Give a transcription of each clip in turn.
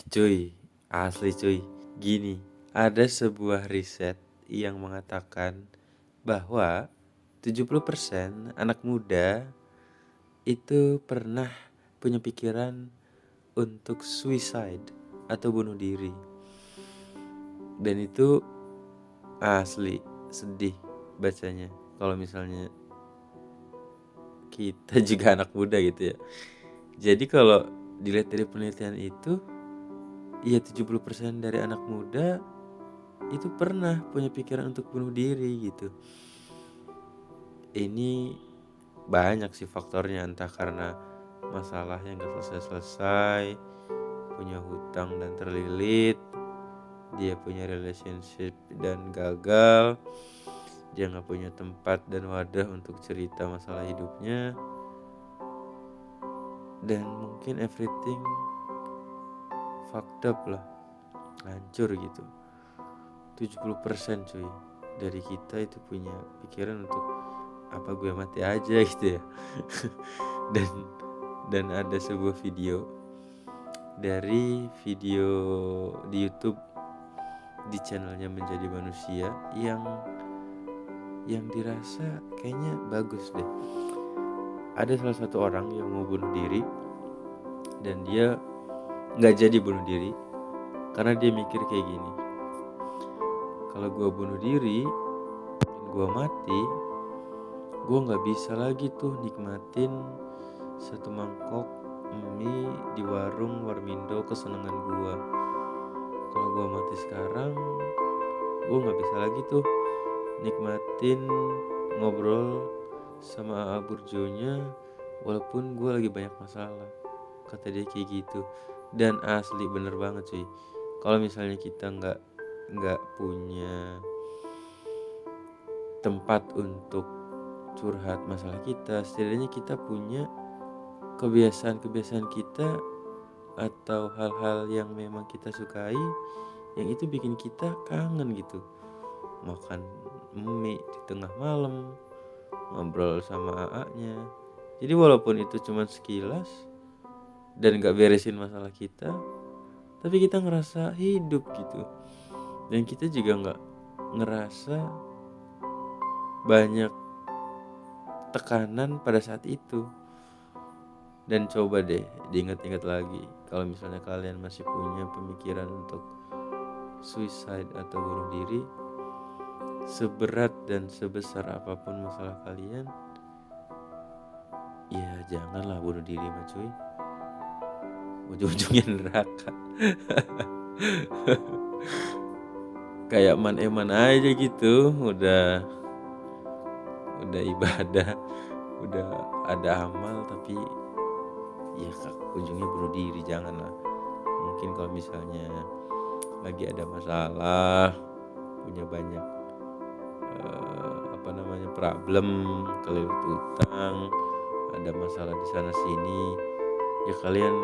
Cuy, asli cuy. Gini, ada sebuah riset yang mengatakan bahwa 70% anak muda itu pernah punya pikiran untuk suicide atau bunuh diri. Dan itu asli sedih bacanya. Kalau misalnya kita juga anak muda gitu ya. Jadi kalau dilihat dari penelitian itu, ya 70% dari anak muda itu pernah punya pikiran untuk bunuh diri gitu. Ini banyak sih faktornya, entah karena masalah yang gak selesai-selesai, punya hutang dan terlilit, dia punya relationship dan gagal, dia gak punya tempat dan wadah untuk cerita masalah hidupnya, dan mungkin everything fucked up lah, hancur gitu. 70% cuy dari kita itu punya pikiran untuk apa gue mati aja gitu ya. dan ada sebuah video di YouTube di channelnya Menjadi Manusia yang dirasa kayaknya bagus deh. Ada salah satu orang yang mau bunuh diri dan dia nggak jadi bunuh diri karena dia mikir kayak gini, kalau gue bunuh diri dan gue mati, gue nggak bisa lagi tuh nikmatin satu mangkok mie di warung Warmindo kesenangan gue. Kalau gue mati sekarang, gue nggak bisa lagi tuh nikmatin ngobrol sama AA Burjonya walaupun gue lagi banyak masalah. Kata dia kayak gitu. Dan asli bener banget cuy. Kalau misalnya kita nggak punya tempat untuk curhat masalah kita, setidaknya kita punya kebiasaan-kebiasaan kita atau hal-hal yang memang kita sukai yang itu bikin kita kangen gitu. Makan mie di tengah malam, ngobrol sama AA-nya. Jadi walaupun itu cuma sekilas dan gak beresin masalah kita, tapi kita ngerasa hidup gitu. Dan kita juga gak ngerasa banyak tekanan pada saat itu. Dan coba deh diingat-ingat lagi, kalau misalnya kalian masih punya pemikiran untuk suicide atau bunuh diri, seberat dan sebesar apapun masalah kalian, ya janganlah bunuh diri mah cuy. Ujung-ujungnya neraka. Kayak eman aja gitu, udah ibadah, udah ada amal, tapi ya ujungnya bunuh diri. Janganlah. Mungkin kalau misalnya lagi ada masalah, punya banyak problem, kelilit utang, ada masalah di sana sini, ya kalian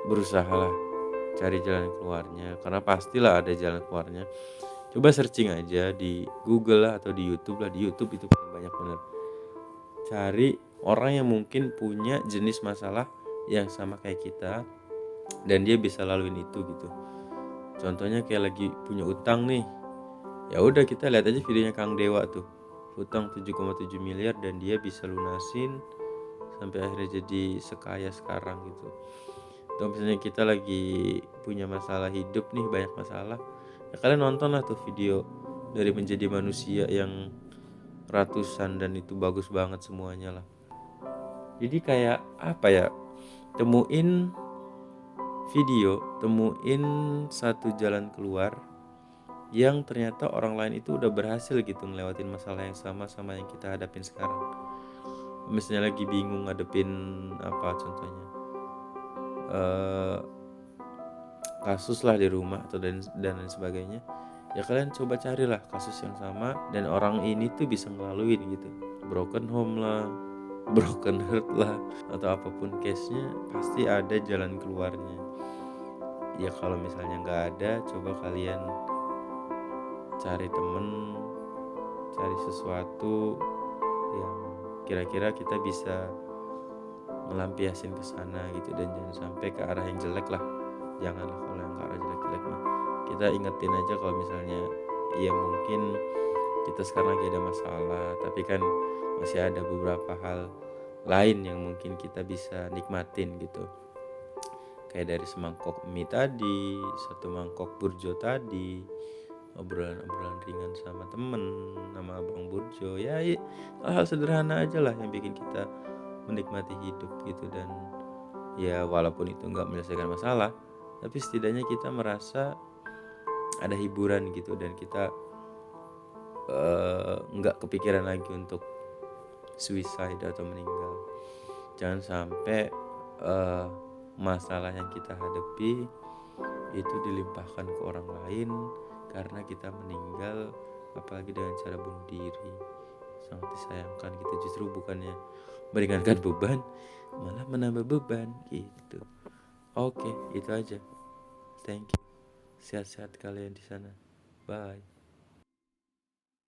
berusahalah cari jalan keluarnya, karena pastilah ada jalan keluarnya. Coba searching aja di Google lah atau di YouTube lah. Di YouTube itu paling banyak bener. Cari orang yang mungkin punya jenis masalah yang sama kayak kita dan dia bisa laluin itu gitu. Contohnya kayak lagi punya utang nih, ya udah kita lihat aja videonya Kang Dewa tuh, utang 7,7 miliar dan dia bisa lunasin sampai akhirnya jadi sekaya sekarang gitu. Atau misalnya kita lagi punya masalah hidup nih, banyak masalah, ya kalian nonton lah tuh video dari Menjadi Manusia yang ratusan dan itu bagus banget semuanya lah. Jadi kayak apa ya, temuin video, temuin satu jalan keluar yang ternyata orang lain itu udah berhasil gitu ngelewatin masalah yang sama yang kita hadapin sekarang. Misalnya lagi bingung ngadepin apa contohnya, kasus lah di rumah atau dan lain sebagainya, ya kalian coba carilah kasus yang sama dan orang ini tuh bisa ngelaluin gitu. Broken home lah, broken heart lah, atau apapun case-nya, pasti ada jalan keluarnya. Ya kalau misalnya nggak ada, coba kalian cari temen, cari sesuatu yang kira-kira kita bisa ngelampiasin ke sana gitu, dan jangan sampai ke arah yang jelek lah. janganlah kalau yang ke arah jelek-jelek mah. Kita ingetin aja kalau misalnya ya mungkin kita sekarang lagi ada masalah, tapi kan masih ada beberapa hal lain yang mungkin kita bisa nikmatin gitu. Kayak dari semangkok mie tadi, satu mangkok burjo tadi, obrolan-obrolan ringan sama temen, sama abang burjo. Ya hal-hal sederhana aja lah yang bikin kita menikmati hidup gitu. Dan ya walaupun itu nggak menyelesaikan masalah, tapi setidaknya kita merasa ada hiburan gitu, dan kita nggak kepikiran lagi untuk suicide atau meninggal. Jangan sampai masalah yang kita hadapi itu dilimpahkan ke orang lain karena kita meninggal, apalagi dengan cara bunuh diri. Sangat disayangkan gitu, justru bukannya meringankan beban, malah menambah beban gitu. Oke, itu aja. Thank you. Sehat-sehat kalian di sana. Bye.